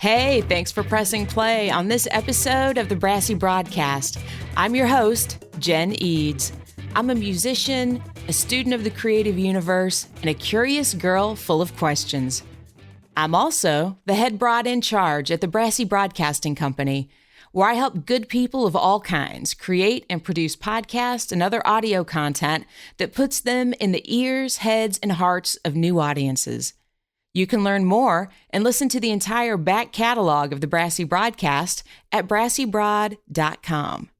Hey, thanks for pressing play on this episode of the Brassy Broadcast. I'm your host, Jenn Lisak. I'm a musician, a student of the creative universe, and a curious girl full of questions. I'm also the head broad in charge at the Brassy Broadcasting Company, where I help good people of all kinds create and produce podcasts and other audio content that puts them in the ears, heads, and hearts of new audiences. You can learn more and listen to the entire back catalog of the Brassy Broadcast at brassybroad.com.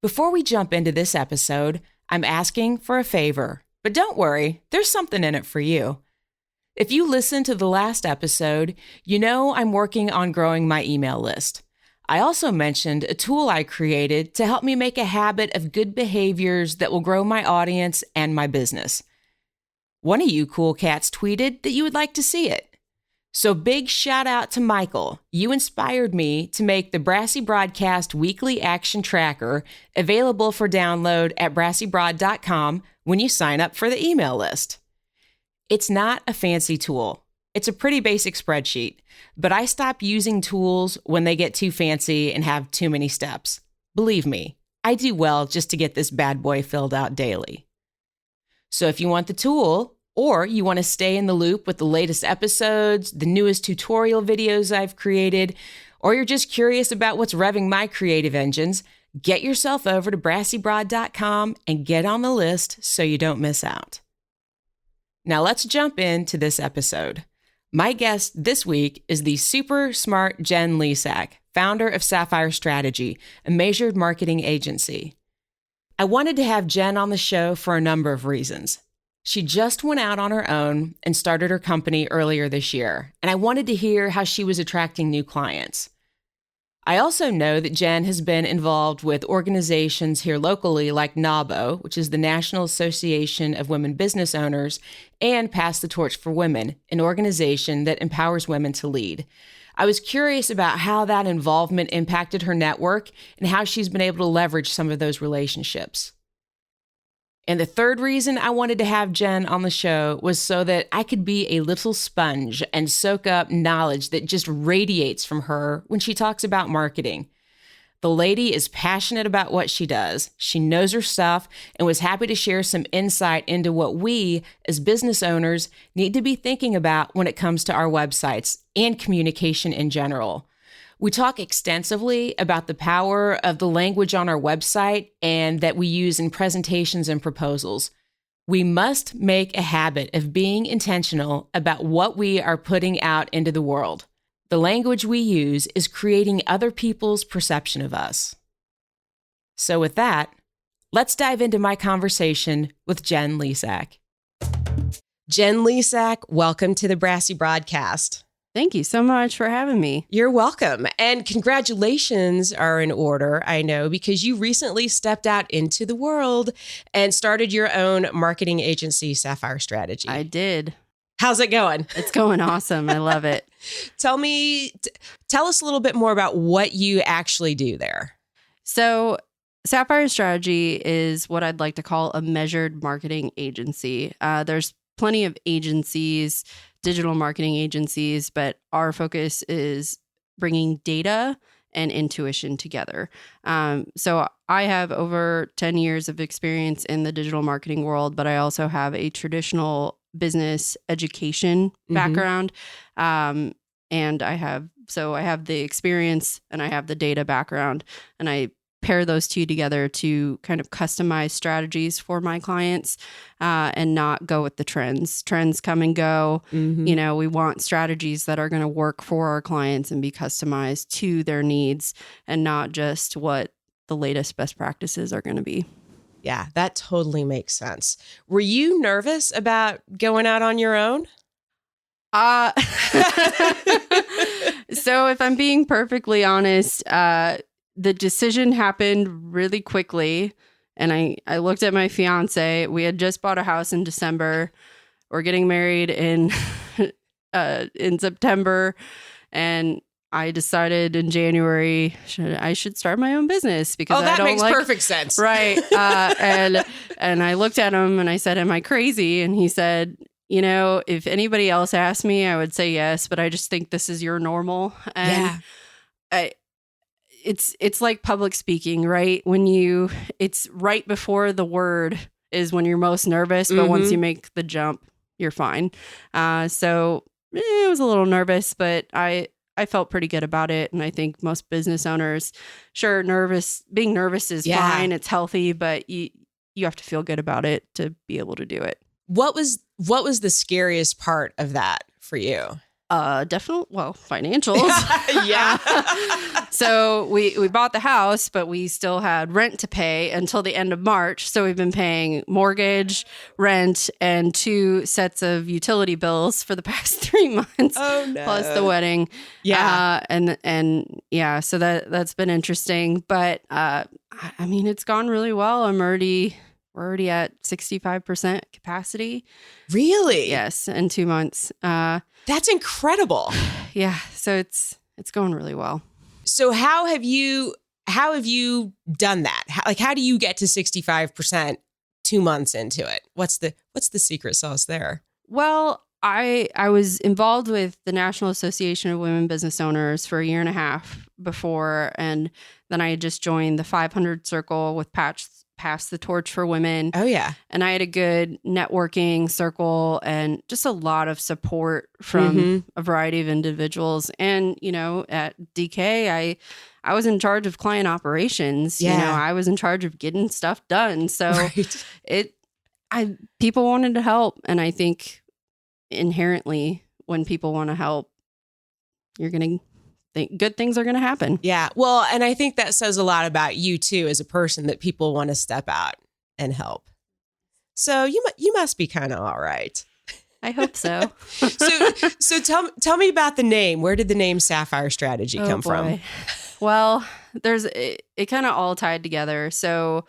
Before we jump into this episode, I'm asking for a favor, but don't worry, there's something in it for you. If you listened to the last episode, you know I'm working on growing my email list. I also mentioned a tool I created to help me make a habit of good behaviors that will grow my audience and my business. One of you cool cats tweeted that you would like to see it. So big shout out to Michael. You inspired me to make the Brassy Broadcast Weekly Action Tracker available for download at brassybroad.com when you sign up for the email list. It's not a fancy tool. It's a pretty basic spreadsheet, but I stop using tools when they get too fancy and have too many steps. Believe me, I do well just to get this bad boy filled out daily. So if you want the tool, or you want to stay in the loop with the latest episodes, the newest tutorial videos I've created, or you're just curious about what's revving my creative engines, get yourself over to brassybroad.com and get on the list so you don't miss out. Now let's jump into this episode. My guest this week is the super smart Jenn Lisak, founder of Sapphire Strategy, a measured marketing agency. I wanted to have Jenn on the show for a number of reasons. She just went out on her own and started her company earlier this year, and I wanted to hear how she was attracting new clients. I also know that Jenn has been involved with organizations here locally like NAWBO, which is the National Association of Women Business Owners, and Pass the Torch for Women, an organization that empowers women to lead. I was curious about how that involvement impacted her network and how she's been able to leverage some of those relationships. And the third reason I wanted to have Jenn on the show was so that I could be a little sponge and soak up knowledge that just radiates from her when she talks about marketing. The lady is passionate about what she does. She knows her stuff and was happy to share some insight into what we, as business owners, need to be thinking about when it comes to our websites and communication in general. We talk extensively about the power of the language on our website and that we use in presentations and proposals. We must make a habit of being intentional about what we are putting out into the world. The language we use is creating other people's perception of us. So with that, let's dive into my conversation with Jenn Lisak. Jenn Lisak, welcome to the Brassy Broadcast. Thank you so much for having me. You're welcome. And congratulations are in order, I know, because you recently stepped out into the world and started your own marketing agency, Sapphire Strategy. I did. How's it going? It's going awesome. I love it. Tell us a little bit more about what you actually do there. So Sapphire Strategy is what I'd like to call a measured marketing agency. There's plenty of agencies, digital marketing agencies, but our focus is bringing data and intuition together. So I have over 10 years of experience in the digital marketing world, but I also have a traditional business education background. And I have the experience and I have the data background, and I pair those two together to kind of customize strategies for my clients and not go with the trends. Trends come and go. You know, we want strategies that are going to work for our clients and be customized to their needs and not just what the latest best practices are going to be. Yeah, that totally makes sense. Were you nervous about going out on your own? So if I'm being perfectly honest, the decision happened really quickly. And I looked at my fiance. We had just bought a house in December. We're getting married in September. And I decided in January I should start my own business because that makes perfect sense. Right. And I looked at him and I said, "Am I crazy?" And he said, if anybody else asked me, I would say yes, but I just think this is your normal. And it's like public speaking, right? It's right before the word is when you're most nervous, but once you make the jump, you're fine. So it was a little nervous, but I felt pretty good about it. And I think most business owners, sure, being nervous is fine. It's healthy, but you have to feel good about it to be able to do it. What was the scariest part of that for you? Financials. So we bought the house, but we still had rent to pay until the end of March. So we've been paying mortgage, rent, and 2 sets of utility bills for the past 3 months. Oh no! Plus the wedding. Yeah. So that's been interesting. But it's gone really well. We're already at 65% capacity. Really? Yes, in 2 months. That's incredible. Yeah, so it's going really well. So how have you done that? How do you get to 65% 2 months into it? What's the secret sauce there? Well, I was involved with the National Association of Women Business Owners for 1.5 years before, and then I had just joined the 500 Circle with Pass the Torch for Women. Oh, yeah. And I had a good networking circle and just a lot of support from a variety of individuals. And, at DK, I was in charge of client operations. Yeah. I was in charge of getting stuff done. So people wanted to help. And I think inherently when people want to help, you're going to think good things are going to happen. Yeah. Well, and I think that says a lot about you too, as a person, that people want to step out and help. So you must be kind of all right. I hope so. So tell me about the name. Where did the name Sapphire Strategy come from? Well, it kind of all tied together. So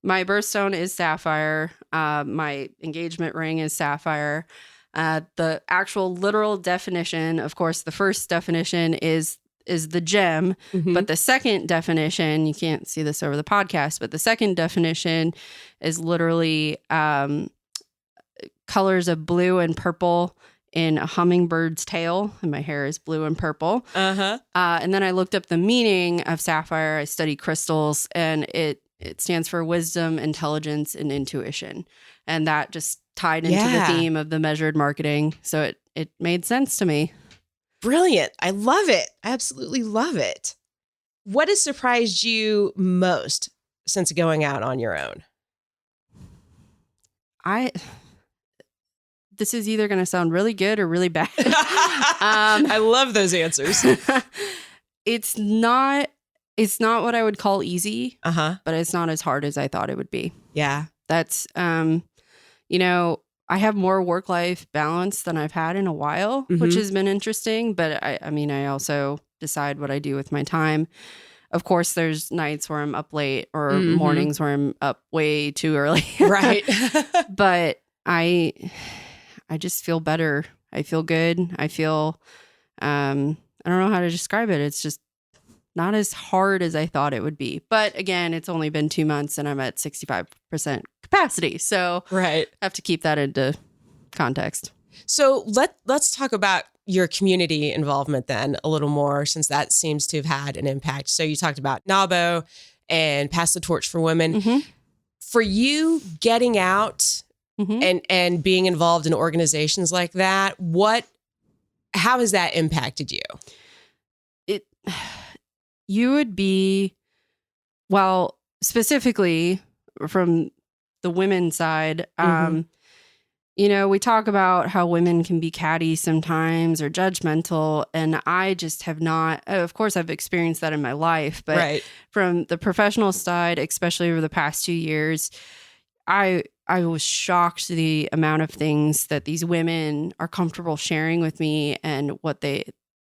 my birthstone is sapphire. My engagement ring is sapphire. The actual literal definition, of course, the first definition is the gem, but the second definition, you can't see this over the podcast, but the second definition is literally colors of blue and purple in a hummingbird's tail, and my hair is blue and purple. And then I looked up the meaning of sapphire. I studied crystals, and it stands for wisdom, intelligence, and intuition. And that just tied into the theme of the measured marketing. So it made sense to me. Brilliant. I love it. I absolutely love it. What has surprised you most since going out on your own? This is either going to sound really good or really bad. I love those answers. It's not what I would call easy, but it's not as hard as I thought it would be. Yeah. That's, I have more work-life balance than I've had in a while, which has been interesting. But I also decide what I do with my time. Of course, there's nights where I'm up late or mornings where I'm up way too early. Right. But I just feel better. I feel good. I feel, I don't know how to describe it. It's just not as hard as I thought it would be. But again, it's only been 2 months and I'm at 65% capacity. So I have to keep that into context. So let's talk about your community involvement then a little more, since that seems to have had an impact. So you talked about NAWBO and Pass the Torch for Women. For you getting out and being involved in organizations like that, how has that impacted you? You would be, well, specifically from the women's side, we talk about how women can be catty sometimes or judgmental. And I just have not, of course, I've experienced that in my life. But from the professional side, especially over the past 2 years, I was shocked the amount of things that these women are comfortable sharing with me and what they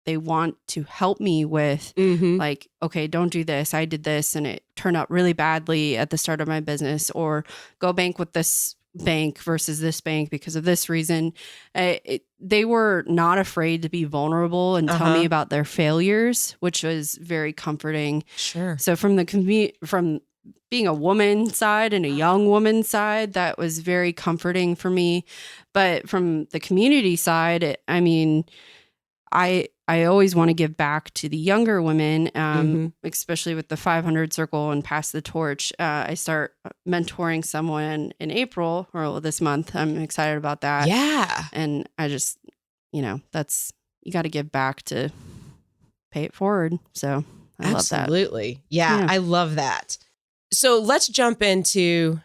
want to help me with. Like, okay, don't do this. I did this and it turned out really badly at the start of my business, or go bank with this bank versus this bank because of this reason. They were not afraid to be vulnerable and tell me about their failures, which was very comforting. Sure. So from being a woman side and a young woman side, that was very comforting for me. But from the community side, I mean, I always want to give back to the younger women, especially with the 500 circle and pass the torch. I start mentoring someone in April or this month. I'm excited about that. Yeah. And I just, you got to give back to pay it forward. So I love that. Absolutely. Yeah, I love that. So let's jump into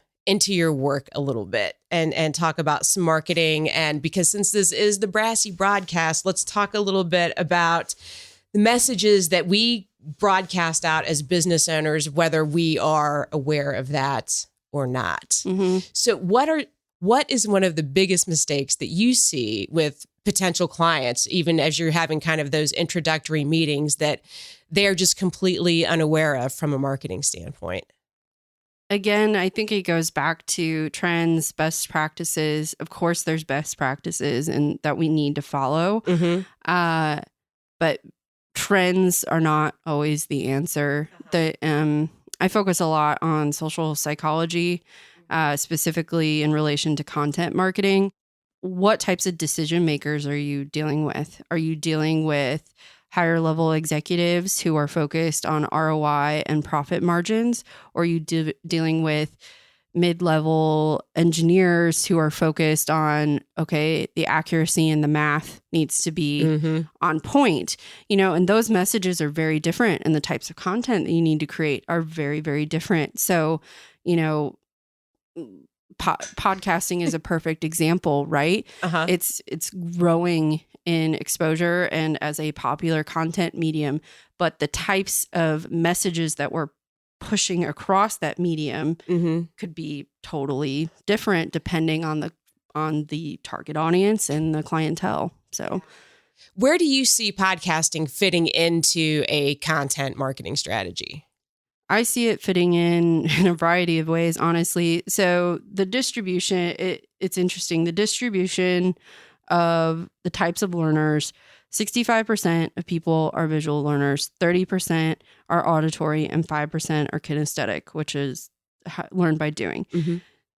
your work a little bit and talk about some marketing. And because since this is the Brassy broadcast, let's talk a little bit about the messages that we broadcast out as business owners, whether we are aware of that or not. Mm-hmm. So what is one of the biggest mistakes that you see with potential clients, even as you're having kind of those introductory meetings, that they're just completely unaware of from a marketing standpoint? Again, I think it goes back to trends, best practices. Of course, there's best practices and that we need to follow. Mm-hmm. But trends are not always the answer. I focus a lot on social psychology, specifically in relation to content marketing. What types of decision makers are you dealing with? Are you dealing with higher level executives who are focused on ROI and profit margins? Or are you dealing with mid-level engineers who are focused on, okay, the accuracy and the math needs to be on point, and those messages are very different, and the types of content that you need to create are very, very different. So, podcasting is a perfect example, right? It's growing in exposure and as a popular content medium, but the types of messages that we're pushing across that medium could be totally different depending on the target audience and the clientele. So where do you see podcasting fitting into a content marketing strategy? I see it fitting in a variety of ways, honestly. So the distribution, it's interesting. The distribution of the types of learners, 65% of people are visual learners, 30% are auditory, and 5% are kinesthetic, which is learned by doing.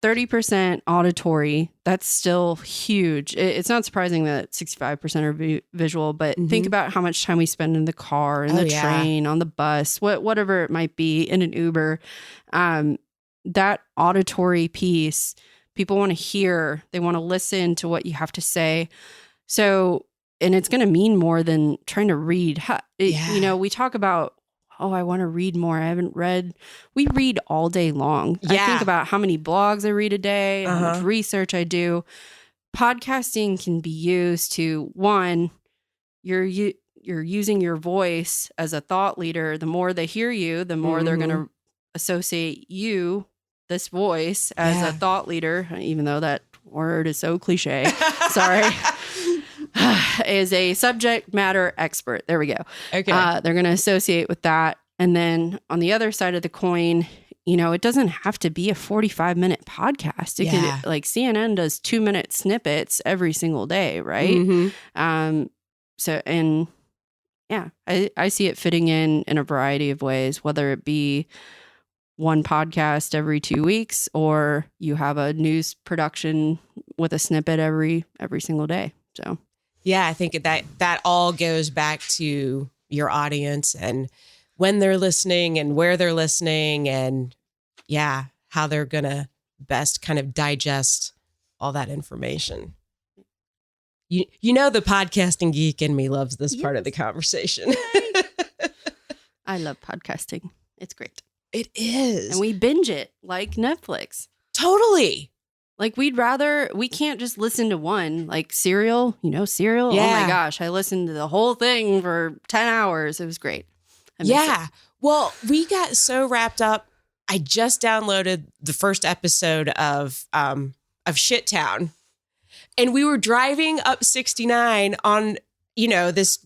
30% auditory, that's still huge. It's not surprising that 65% are visual, but think about how much time we spend in the car, in the train, on the bus, whatever it might be, in an Uber. That auditory piece, people want to hear, they want to listen to what you have to say. So, and it's going to mean more than trying to read. We talk about, I want to read more. I haven't read. We read all day long. I think about how many blogs I read a day, how much research I do. Podcasting can be used to, one, you're using your voice as a thought leader. The more they hear you, the more they're going to associate you, this voice, as a thought leader, even though that word is so cliche. Sorry. Is a subject matter expert. There we go. Okay. They're going to associate with that. And then on the other side of the coin, it doesn't have to be a 45-minute podcast. It could, like CNN does 2-minute snippets every single day, right? I see it fitting in a variety of ways, whether it be one podcast every 2 weeks or you have a news production with a snippet every single day. So yeah, I think that all goes back to your audience and when they're listening and where they're listening and how they're going to best kind of digest all that information. The podcasting geek in me loves this part of the conversation. I love podcasting. It's great. It is. And we binge it like Netflix. Totally. Like we can't just listen to one, like Serial, Serial. Yeah. Oh my gosh. I listened to the whole thing for 10 hours. It was great. Well, we got so wrapped up. I just downloaded the first episode of Shit Town, and we were driving up 69 on, this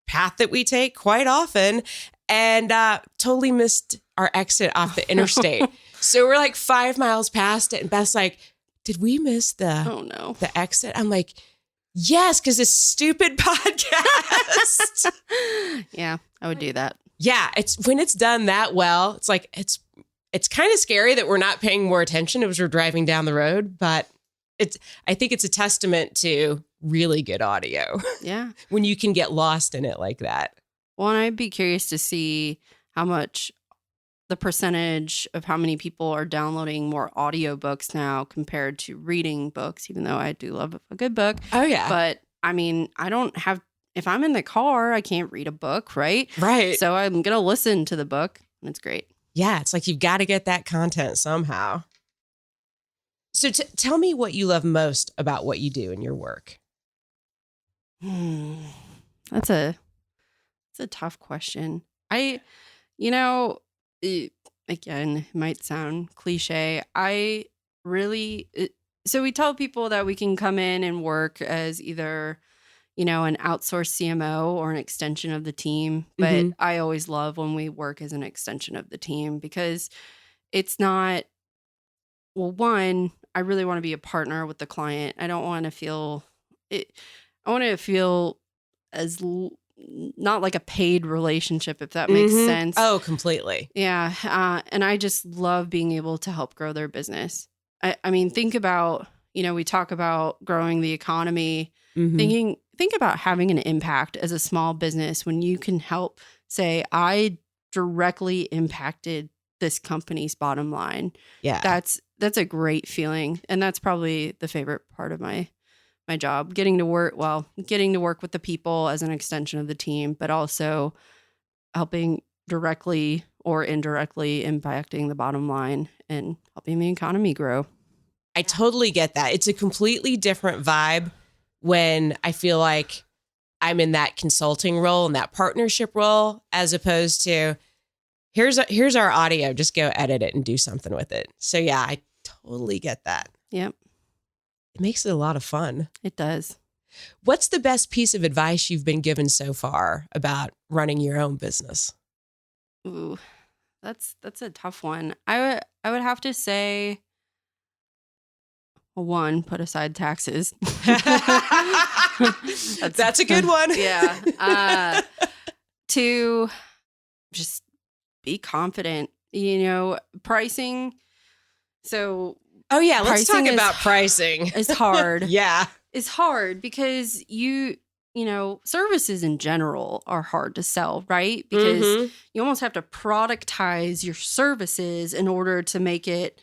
path that we take quite often, and totally missed our exit off the interstate. So we're like 5 miles past it, and Beth's like, did we miss the exit? I'm like, yes, because this stupid podcast. Yeah, I would do that. Yeah, it's when it's done that well, it's like it's it's kind of scary that we're not paying more attention as we're driving down the road, but I think it's a testament to really good audio. Yeah. When you can get lost in it like that. Well, and I'd be curious to see how much the percentage of how many people are downloading more audiobooks now compared to reading books, even though I do love a good book. Oh, yeah. But I mean, if I'm in the car, I can't read a book, right? Right. So I'm going to listen to the book, and it's great. Yeah, it's like you've got to get that content somehow. So tell me what you love most about what you do in your work. That's a tough question. Again, it might sound cliche. So we tell people that we can come in and work as either, an outsourced CMO or an extension of the team. But I always love when we work as an extension of the team because it's not, well, one, I really want to be a partner with the client. I don't want to feel it. I want to feel as not like a paid relationship, if that makes sense. Oh, completely. Yeah. And I just love being able to help grow their business. I mean, think about, we talk about growing the economy, think about having an impact as a small business when you can help say, I directly impacted this company's bottom line. Yeah. That's a great feeling. And that's probably the favorite part of my job, getting to work with the people as an extension of the team, but also helping directly or indirectly impacting the bottom line and helping the economy grow. I totally get that. It's a completely different vibe when I feel like I'm in that consulting role and that partnership role, as opposed to here's our audio, just go edit it and do something with it. So yeah, I totally get that. Yep. It makes it a lot of fun. It does. What's the best piece of advice you've been given so far about running your own business? Ooh, that's a tough one. I would have to say, one, put aside taxes. That's a good one. Yeah. Two, just be confident. Pricing. So. Oh yeah, let's talk about pricing. It's hard. Yeah. It's hard because services in general are hard to sell, right? Because you almost have to productize your services in order to make it.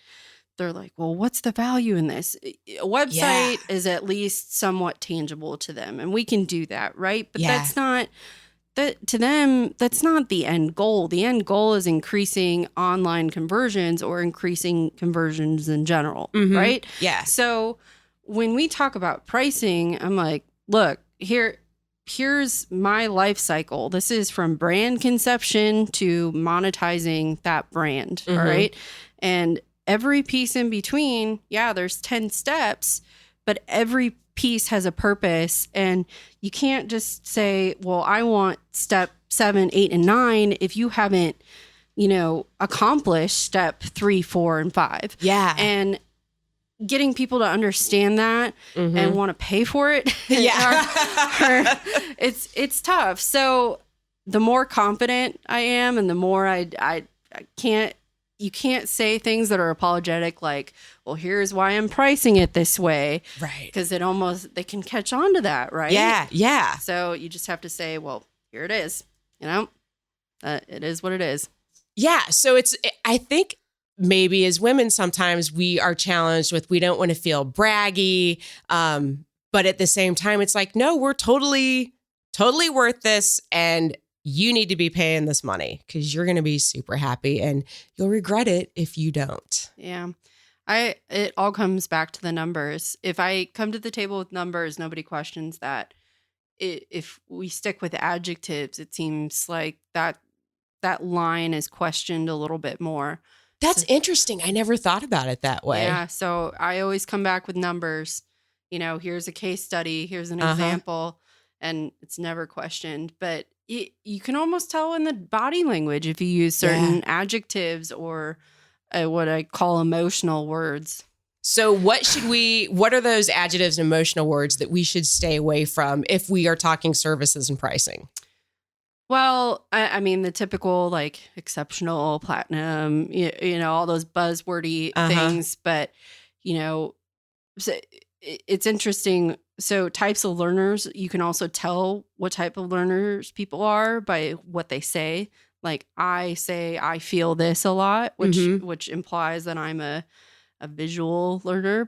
They're like, well, what's the value in this? A website is at least somewhat tangible to them, and we can do that, right? But that's not to them. That's not the end goal. The end goal is increasing online conversions or increasing conversions in general, right? Yeah. So when we talk about pricing, I'm like, look, here's my life cycle. This is from brand conception to monetizing that brand, all right? And every piece in between, there's 10 steps, but every piece has a purpose. And you can't just say, well, I want step 7, 8, and 9 if you haven't, accomplished step 3, 4, and 5. Yeah. And getting people to understand that and want to pay for it. It's tough. So the more confident I am and the more you can't say things that are apologetic, like, well, here's why I'm pricing it this way. Right. Because they can catch on to that, right? Yeah. Yeah. So you just have to say, well, here it is. It is what it is. Yeah. So I think maybe as women, sometimes we are challenged with, we don't want to feel braggy. But at the same time, it's like, no, we're totally worth this. And you need to be paying this money because you're going to be super happy and you'll regret it if you don't. Yeah. It all comes back to the numbers. If I come to the table with numbers, nobody questions that. If we stick with adjectives, it seems like that line is questioned a little bit more. That's interesting. I never thought about it that way. Yeah. So I always come back with numbers. Here's a case study. Here's an example. And it's never questioned. But you can almost tell in the body language if you use certain adjectives or what I call emotional words. So what are those adjectives and emotional words that we should stay away from if we are talking services and pricing? Well, I mean, the typical like exceptional, platinum, all those buzzwordy things. But, so it's interesting. So types of learners, you can also tell what type of learners people are by what they say. Like I say, I feel this a lot, which implies that I'm a visual learner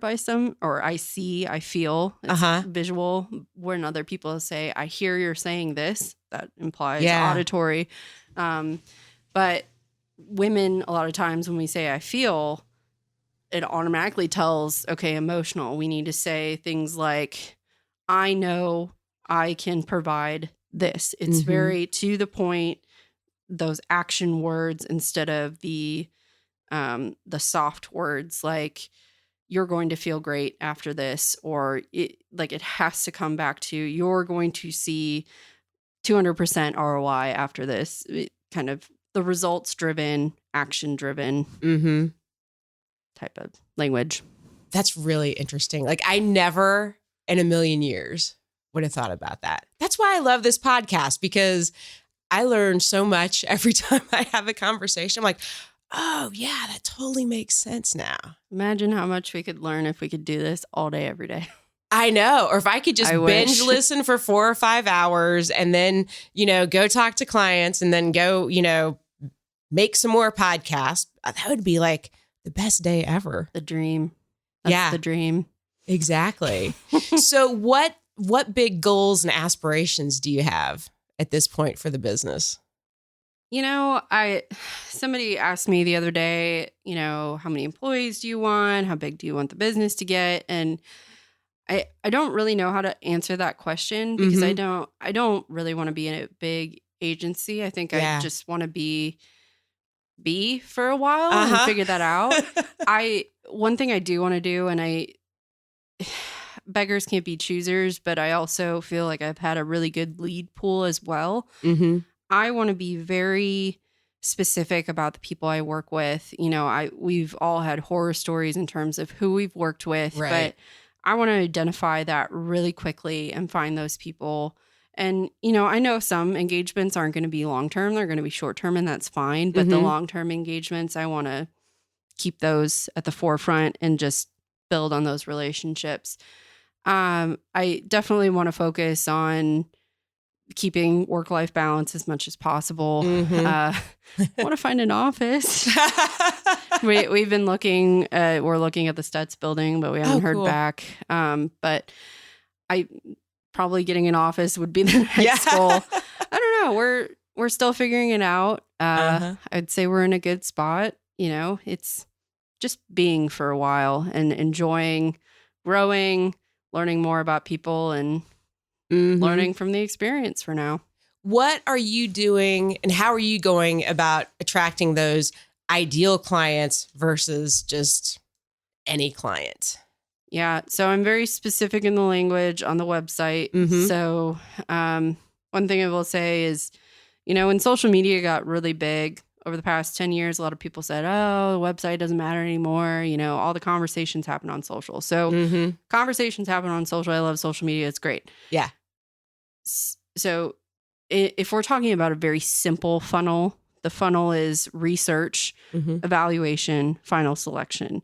or I see, I feel. It's visual. When other people say, I hear you're saying this, that implies auditory. But women, a lot of times when we say I feel, it automatically tells, okay, emotional. We need to say things like, I know I can provide this. It's very to the point, those action words instead of the soft words like you're going to feel great after this, or it has to come back to you're going to see 200% ROI after this. Kind of the results driven, action driven type of language. That's really interesting. Like I never in a million years would have thought about that. That's why I love this podcast, because I learn so much every time I have a conversation. I'm like, oh yeah, that totally makes sense now. Imagine how much we could learn if we could do this all day, every day. I know. Or if I could just binge listen for 4 or 5 hours and then, go talk to clients and then go, make some more podcasts. That would be like the best day ever. The dream. That's the dream. Exactly. So what big goals and aspirations do you have at this point for the business? Somebody asked me the other day, how many employees do you want? How big do you want the business to get? And I don't really know how to answer that question, because I don't really want to be in a big agency. I think I just want to be for a while and figure that out. One thing I do want to do, and beggars can't be choosers, but I also feel like I've had a really good lead pool as well. I want to be very specific about the people I work with. We've all had horror stories in terms of who we've worked with, but I want to identify that really quickly and find those people. And, I know some engagements aren't going to be long-term. They're going to be short-term, and that's fine. But the long-term engagements, I want to keep those at the forefront and just build on those relationships. I definitely want to focus on keeping work-life balance as much as possible. I want to find an office. We've been looking, we're looking at the Stutz building, but we haven't heard back. But probably getting an office would be the next goal. I don't know. We're still figuring it out. I'd say we're in a good spot. It's just being for a while and enjoying growing, learning more about people, and learning from the experience for now. What are you doing and how are you going about attracting those ideal clients versus just any client? Yeah. So I'm very specific in the language on the website. So one thing I will say is, when social media got really big over the past 10 years, a lot of people said, oh, the website doesn't matter anymore. All the conversations happen on social. So conversations happen on social. I love social media. It's great. Yeah. So if we're talking about a very simple funnel, the funnel is research, evaluation, final selection.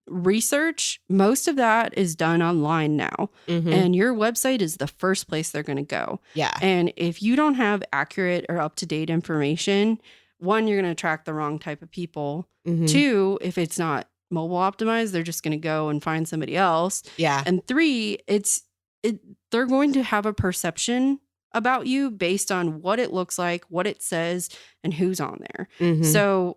Research, most of that is done online now. And your website is the first place they're going to go. Yeah. And if you don't have accurate or up-to-date information, one, you're going to attract the wrong type of people. Two, if it's not mobile optimized, they're just going to go and find somebody else. Yeah. And three, they're going to have a perception about you based on what it looks like, what it says, and who's on there. So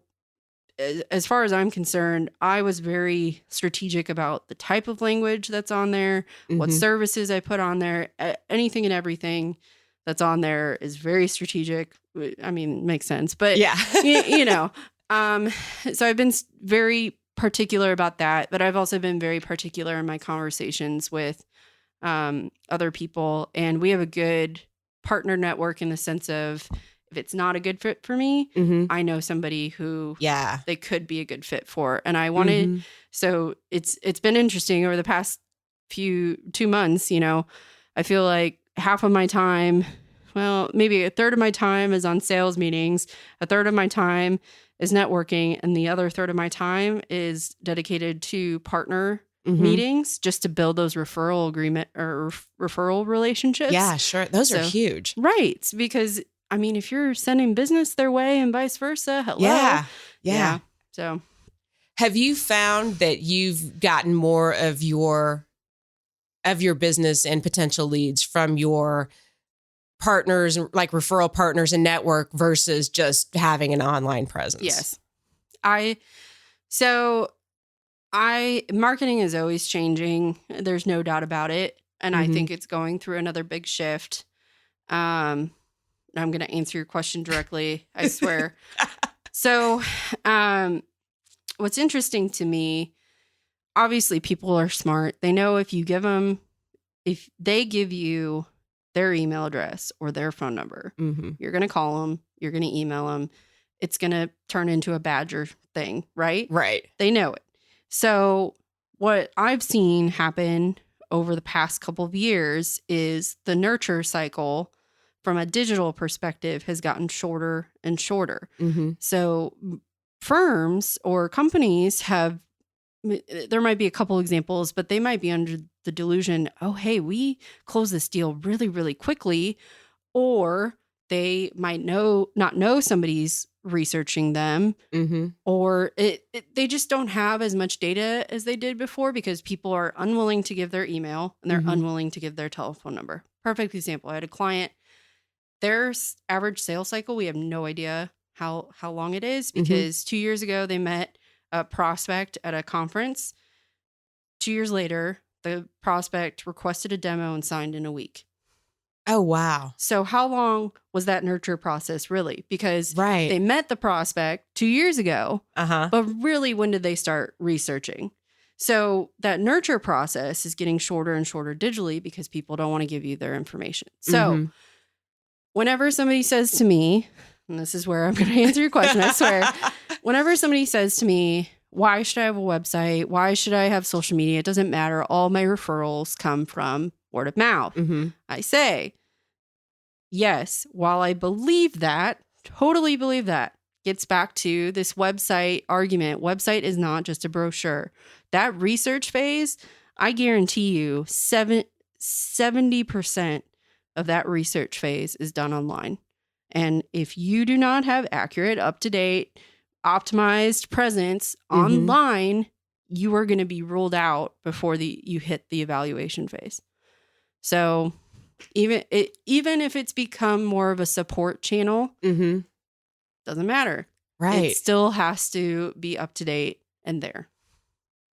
as far as I'm concerned, I was very strategic about the type of language that's on there, what services I put on there, anything and everything that's on there is very strategic. I mean, makes sense, but so I've been very particular about that, but I've also been very particular in my conversations with other people. And we have a good partner network in the sense of, if it's not a good fit for me, I know somebody who they could be a good fit for. And I wanted, so it's been interesting over the past 2 months, I feel like half of my time well, maybe a third of my time is on sales meetings, a third of my time is networking, and the other third of my time is dedicated to partner meetings just to build those referral agreement or referral relationships. Yeah, sure. Those are huge. Right. Because, I mean, if you're sending business their way and vice versa, hello. Yeah. So have you found that you've gotten more of your business and potential leads from your partners, like referral partners and network, versus just having an online presence? Yes. Marketing is always changing. There's no doubt about it. And I think it's going through another big shift. I'm going to answer your question directly, I swear. So, what's interesting to me, obviously people are smart. They know if they give you their email address or their phone number, you're going to call them, you're going to email them. It's going to turn into a badger thing, right? Right. They know it. So what I've seen happen over the past couple of years is the nurture cycle from a digital perspective has gotten shorter and shorter. So firms or companies there might be a couple examples, but they might be under the delusion, oh, hey, we close this deal really, really quickly. Or they might not know somebody's researching them, or they just don't have as much data as they did before because people are unwilling to give their email and they're unwilling to give their telephone number. Perfect example. I had a client, their average sales cycle, we have no idea how long it is because 2 years ago they met a prospect at a conference. 2 years later, the prospect requested a demo and signed in a week. Oh, wow. So how long was that nurture process really? Because they met the prospect 2 years ago, but really, when did they start researching? So that nurture process is getting shorter and shorter digitally because people don't want to give you their information. So whenever somebody says to me, and this is where I'm going to answer your question, I swear. Whenever somebody says to me, why should I have a website? Why should I have social media? It doesn't matter. All my referrals come from word of mouth. I say, yes, while I believe that, totally believe that, gets back to this website argument. Website is not just a brochure. That research phase, I guarantee you 70% of that research phase is done online. And if you do not have accurate, up-to-date, optimized presence online, you are going to be ruled out before you hit the evaluation phase. So even if it's become more of a support channel, doesn't matter. Right. It still has to be up to date and there.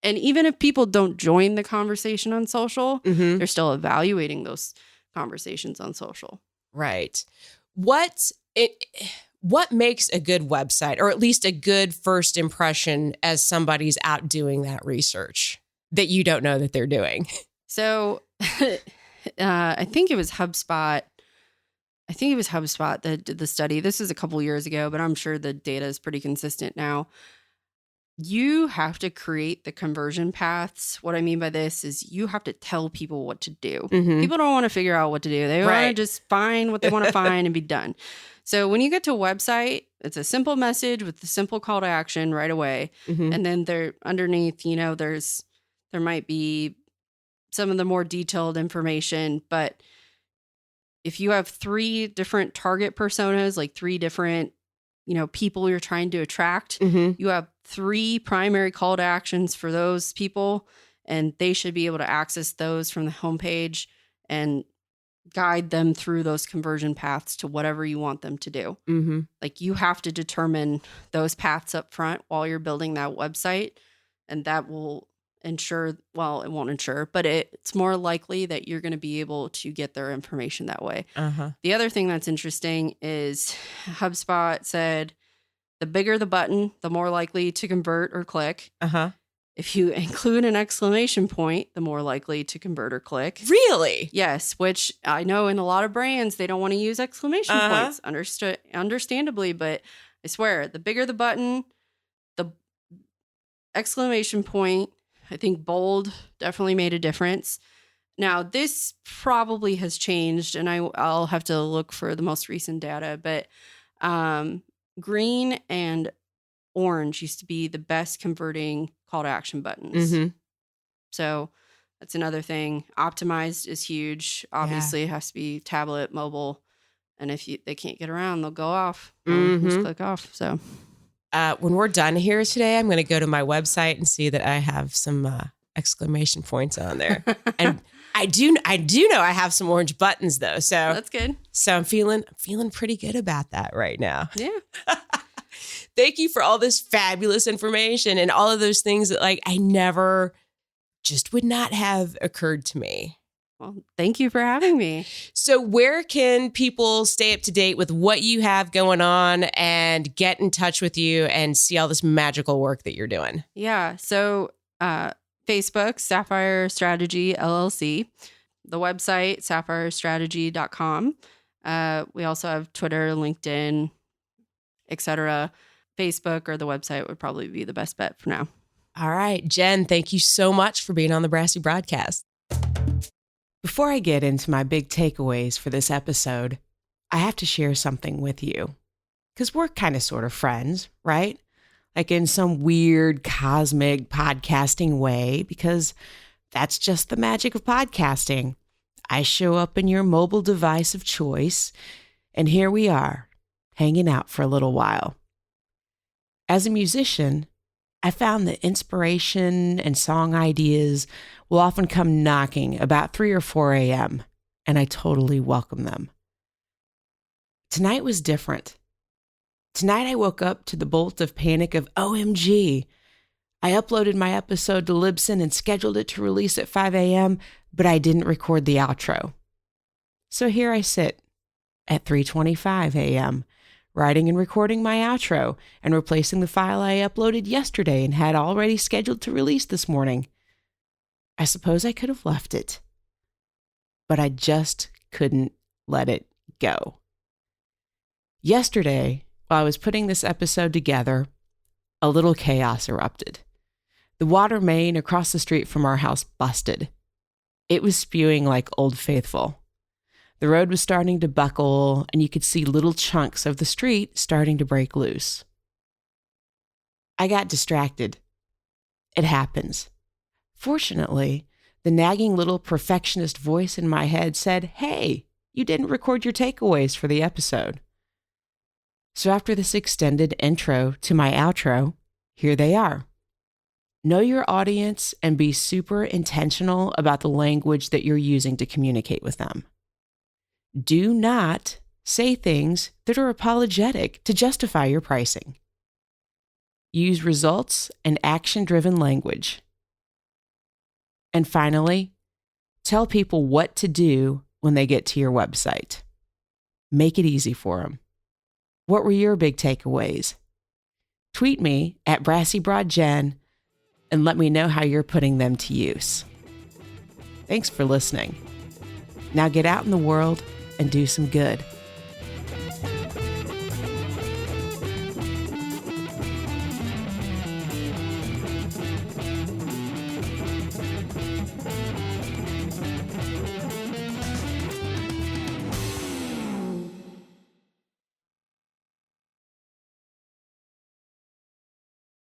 And even if people don't join the conversation on social, they're still evaluating those conversations on social. Right. What makes a good website, or at least a good first impression as somebody's out doing that research that you don't know that they're doing? So I think it was HubSpot. That did the study. This is a couple years ago, but I'm sure the data is pretty consistent now. You have to create the conversion paths. What I mean by this is you have to tell people what to do. People don't want to figure out what to do. They want to just find what they want to find and be done. So when you get to a website, it's a simple message with a simple call to action right away. And then there underneath, there might be some of the more detailed information. But if you have 3 different target personas, like 3 different, people you're trying to attract, you have 3 primary call to actions for those people, and they should be able to access those from the homepage and guide them through those conversion paths to whatever you want them to do. Like, you have to determine those paths up front while you're building that website, and that will ensure, well, it won't ensure, but it's more likely that you're going to be able to get their information that way. The other thing that's interesting is HubSpot said the bigger the button, the more likely to convert or click. If you include an exclamation point, the more likely to convert or click. Really? Yes, which I know in a lot of brands, they don't want to use exclamation points, understandably, but I swear, the bigger the button, the exclamation point, I think bold definitely made a difference. Now, this probably has changed, and I'll have to look for the most recent data, but green and orange used to be the best converting call to action buttons. Mm-hmm. So that's another thing. Optimized is huge. Obviously, it has to be tablet, mobile. And if they can't get around, they'll go off. Just click off. So when we're done here today, I'm going to go to my website and see that I have some exclamation points on there. And I do know I have some orange buttons though. So that's good. So I'm feeling pretty good about that right now. Yeah. Thank you for all this fabulous information and all of those things that I never just would not have occurred to me. Well, thank you for having me. So where can people stay up to date with what you have going on and get in touch with you and see all this magical work that you're doing? Yeah. So Facebook, Sapphire Strategy, LLC. The website, sapphirestrategy.com. We also have Twitter, LinkedIn, etc. Facebook or the website would probably be the best bet for now. All right. Jenn, thank you so much for being on the Brassy broadcast. Before I get into my big takeaways for this episode, I have to share something with you. Because we're kind of sort of friends, right? Like in some weird cosmic podcasting way, because that's just the magic of podcasting. I show up in your mobile device of choice, and here we are, hanging out for a little while. As a musician, I found that inspiration and song ideas will often come knocking about 3 or 4 a.m., and I totally welcome them. Tonight was different. Tonight I woke up to the bolt of panic of OMG. I uploaded my episode to Libsyn and scheduled it to release at 5 a.m., but I didn't record the outro. So here I sit at 3:25 a.m., writing and recording my outro and replacing the file I uploaded yesterday and had already scheduled to release this morning. I suppose I could have left it, but I just couldn't let it go. Yesterday, while I was putting this episode together, a little chaos erupted. The water main across the street from our house busted. It was spewing like Old Faithful. The road was starting to buckle, and you could see little chunks of the street starting to break loose. I got distracted. It happens. Fortunately, the nagging little perfectionist voice in my head said, "Hey, you didn't record your takeaways for the episode." So after this extended intro to my outro, here they are. Know your audience and be super intentional about the language that you're using to communicate with them. Do not say things that are apologetic to justify your pricing. Use results and action-driven language. And finally, tell people what to do when they get to your website. Make it easy for them. What were your big takeaways? Tweet me at BrassyBroadJenn and let me know how you're putting them to use. Thanks for listening. Now get out in the world and do some good.